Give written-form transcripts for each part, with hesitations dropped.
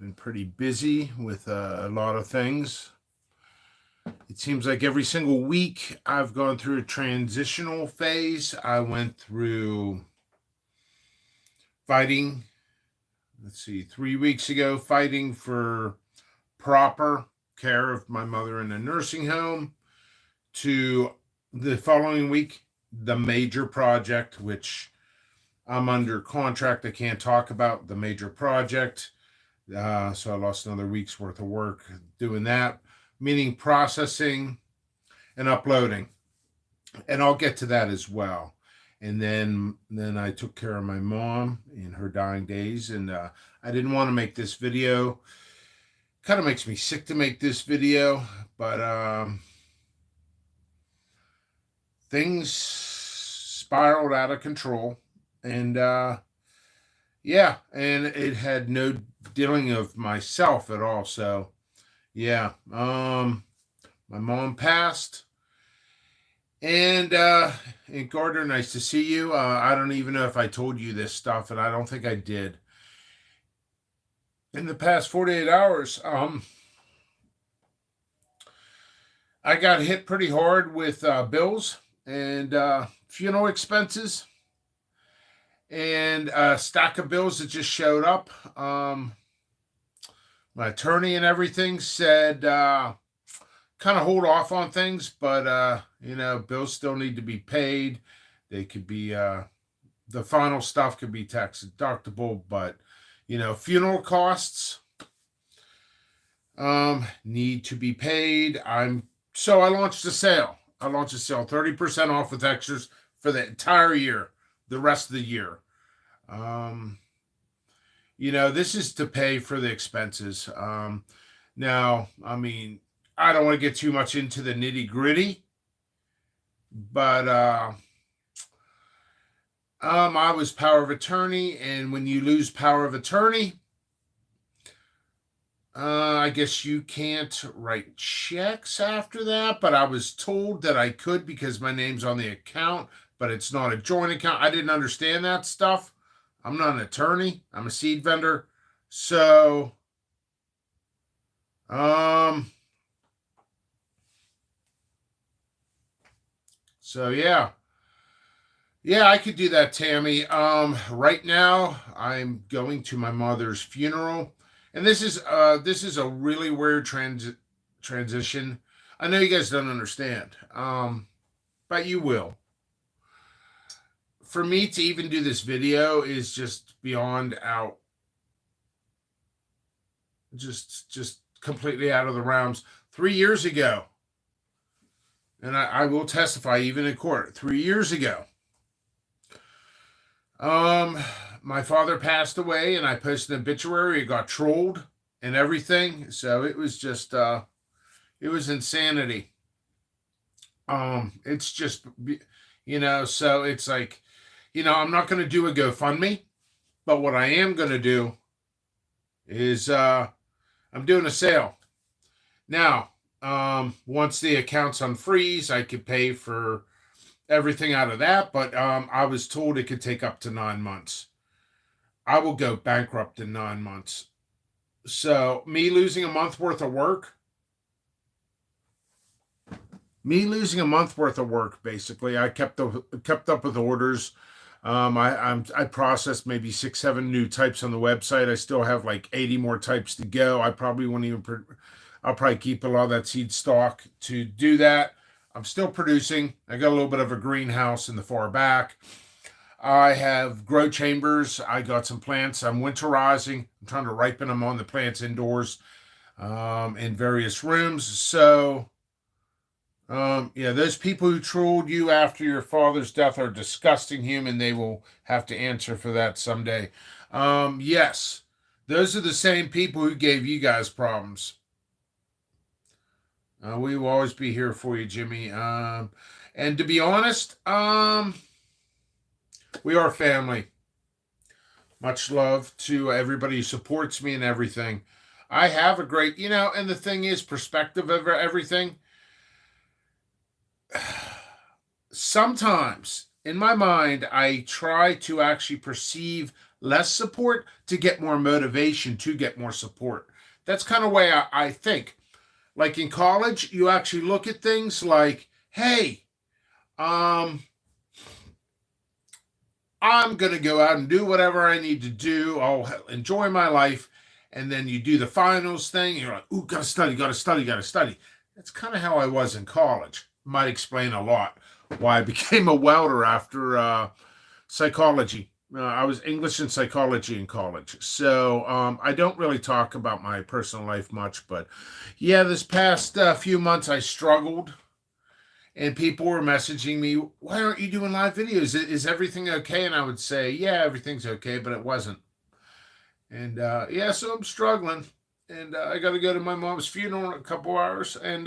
been pretty busy with a lot of things. It seems like every single week I've gone through a transitional phase. I went through fighting, 3 weeks ago, fighting for proper care of my mother in a nursing home, to the following week, the major project, which I'm under contract. I can't talk about the major project. So I lost another week's worth of work doing that, meaning processing and uploading. And I'll get to that as well. And then I took care of my mom in her dying days, and I didn't want to make this video. Kind of makes me sick to make this video, but things spiraled out of control, and yeah, and it had no dealing of myself at all. So yeah, my mom passed, and Gardner, nice to see you. I don't even know if I told you this stuff, and I don't think I did. In the past 48 hours, I got hit pretty hard with bills and funeral expenses, and a stack of bills that just showed up. My attorney and everything said kind of hold off on things, but bills still need to be paid. They could be the final stuff could be tax deductible, but funeral costs need to be paid. So I launched a sale. 30% off with extras for the entire year, the rest of the year. This is to pay for the expenses. Now, I mean, I don't want to get too much into the nitty gritty, but I was power of attorney, and when you lose power of attorney, I guess you can't write checks after that, but I was told that I could because my name's on the account, but it's not a joint account. I didn't understand that stuff. I'm not an attorney. I'm a seed vendor. So, yeah. Yeah, I could do that, Tammy. Right now I'm going to my mother's funeral, and this is a really weird transition. I know you guys don't understand, but you will. For me to even do this video is just beyond out, just completely out of the realms. 3 years ago, and I will testify even in court. 3 years ago, my father passed away, and I posted an obituary. It got trolled and everything, so it was just it was insanity. It's just so it's like, I'm not going to do a GoFundMe, but what I am going to do is I'm doing a sale. Now, once the account's unfreeze, I could pay for everything out of that, but I was told it could take up to 9 months. I will go bankrupt in 9 months. So me losing a month worth of work, basically, I kept up with orders. I processed maybe 6-7 new types on the website. I still have like 80 more types to go. I probably won't even. I'll probably keep a lot of that seed stock to do that. I'm still producing. I got a little bit of a greenhouse in the far back. I have grow chambers. I got some plants. I'm winterizing. I'm trying to ripen them on the plants indoors, in various rooms. So, those people who trolled you after your father's death are disgusting human. They will have to answer for that someday. Yes, those are the same people who gave you guys problems. We will always be here for you, Jimmy. And to be honest, we are family. Much love to everybody who supports me and everything. I have a great, and the thing is, perspective of everything. Sometimes in my mind, I try to actually perceive less support to get more motivation to get more support. That's kind of the way I think. Like in college, you actually look at things like, hey, um, I'm going to go out and do whatever I need to do. I'll enjoy my life. And then you do the finals thing. You're like, ooh, gotta study, gotta study, gotta study. That's kind of how I was in college. Might explain a lot why I became a welder after psychology. I was English and psychology in college. So I don't really talk about my personal life much. But yeah, this past few months I struggled and people were messaging me, why aren't you doing live videos? Is everything okay? And I would say, yeah, everything's okay, but it wasn't. And yeah, so I'm struggling. And I got to go to my mom's funeral in a couple hours. And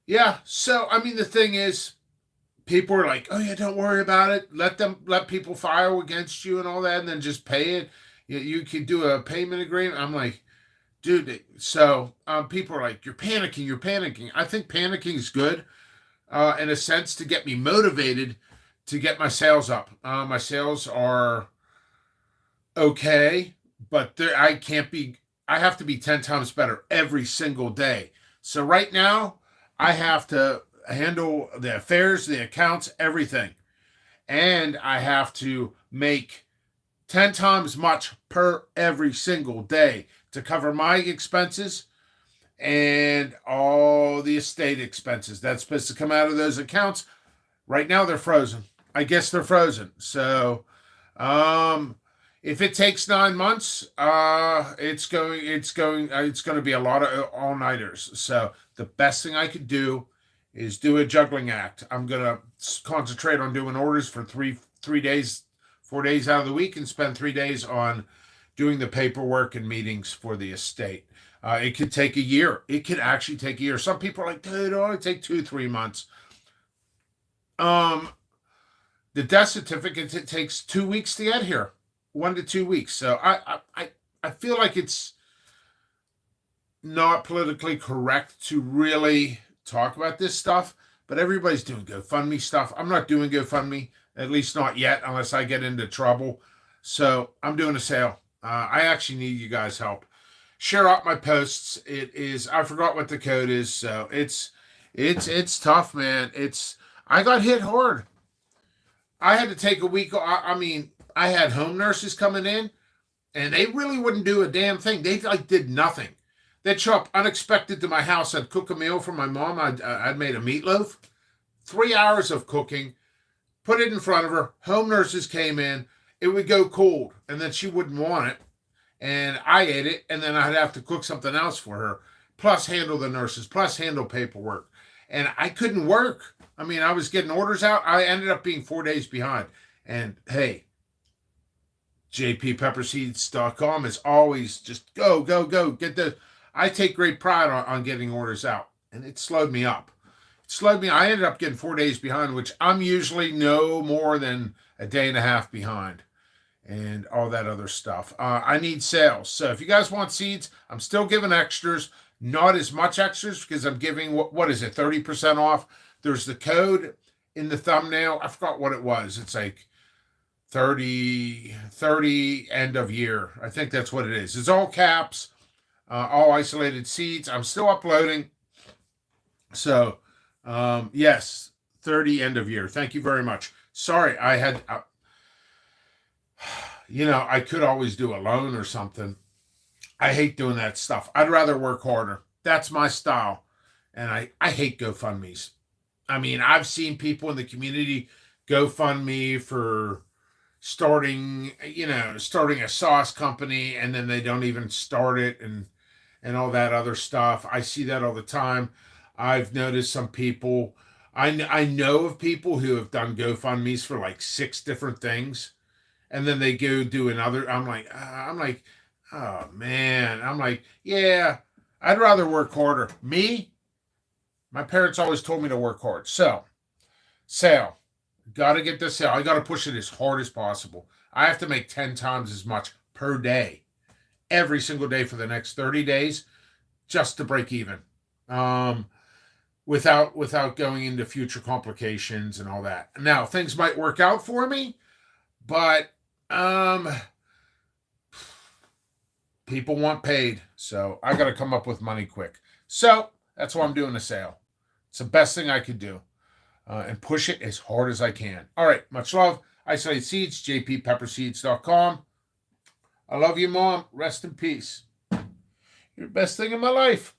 yeah, so I mean, the thing is, people are like, oh yeah, don't worry about it. Let people file against you and all that, and then just pay it. You could do a payment agreement. I'm like, dude. So people are like, you're panicking, you're panicking. I think panicking is good in a sense to get me motivated to get my sales up. My sales are okay, but I can't be. I have to be 10 times better every single day. So right now, I have to handle the affairs, the accounts, everything, and I have to make 10 times much per every single day to cover my expenses and all the estate expenses that's supposed to come out of those accounts. Right now they're frozen. I guess they're frozen. So um if it takes 9 months, it's going to be a lot of all-nighters. So the best thing I could do is do a juggling act. I'm going to concentrate on doing orders for 3 days, 4 days out of the week, and spend 3 days on doing the paperwork and meetings for the estate. It could take a year. It could actually take a year. Some people are like, dude, it'll only take 2, 3 months. Um, the death certificate, it takes 2 weeks to get here, 1 to 2 weeks. So I feel like it's not politically correct to really talk about this stuff, but everybody's doing GoFundMe stuff. I'm not doing GoFundMe, at least not yet, unless I get into trouble. So I'm doing a sale. I actually need you guys' help. Share out my posts. It is, I forgot what the code is, so it's tough, man. I got hit hard. I had to take a week. I mean, I had home nurses coming in, and they really wouldn't do a damn thing. They like did nothing. They'd show up unexpected to my house. I'd cook a meal for my mom. I'd made a meatloaf. 3 hours of cooking. Put it in front of her. Home nurses came in. It would go cold, and then she wouldn't want it. And I ate it, and then I'd have to cook something else for her, plus handle the nurses, plus handle paperwork. And I couldn't work. I mean, I was getting orders out. I ended up being 4 days behind. And hey, jppepperseeds.com is always just go, go, go. I take great pride on getting orders out. And it slowed me up. It slowed me. I ended up getting 4 days behind, which I'm usually no more than a day and a half behind. And all that other stuff. I need sales. So if you guys want seeds, I'm still giving extras. Not as much extras because I'm giving, what is it, 30% off. There's the code in the thumbnail. I forgot what it was. It's like 30 end of year. I think that's what it is. It's all caps, all isolated seeds. I'm still uploading. So, yes, 30 end of year. Thank you very much. Sorry, I had, I could always do a loan or something. I hate doing that stuff. I'd rather work harder. That's my style. And I hate GoFundMes. I mean, I've seen people in the community GoFundMe for starting a sauce company, and then they don't even start it and all that other stuff. I see that all the time. I've noticed some people, I know of people who have done GoFundMes for like 6 different things, and then they go do another. I'm like, oh man. I'm like, yeah, I'd rather work harder. My parents always told me to work hard. So, sale. Got to get this sale. I got to push it as hard as possible. I have to make 10 times as much per day, every single day for the next 30 days, just to break even. Without going into future complications and all that. Now, things might work out for me, But people want paid, so I got to come up with money quick. So that's why I'm doing a sale. It's the best thing I could do, and push it as hard as I can. All right, much love. Isolated Seeds, jppepperseeds.com. I love you, Mom. Rest in peace. You're the best thing in my life.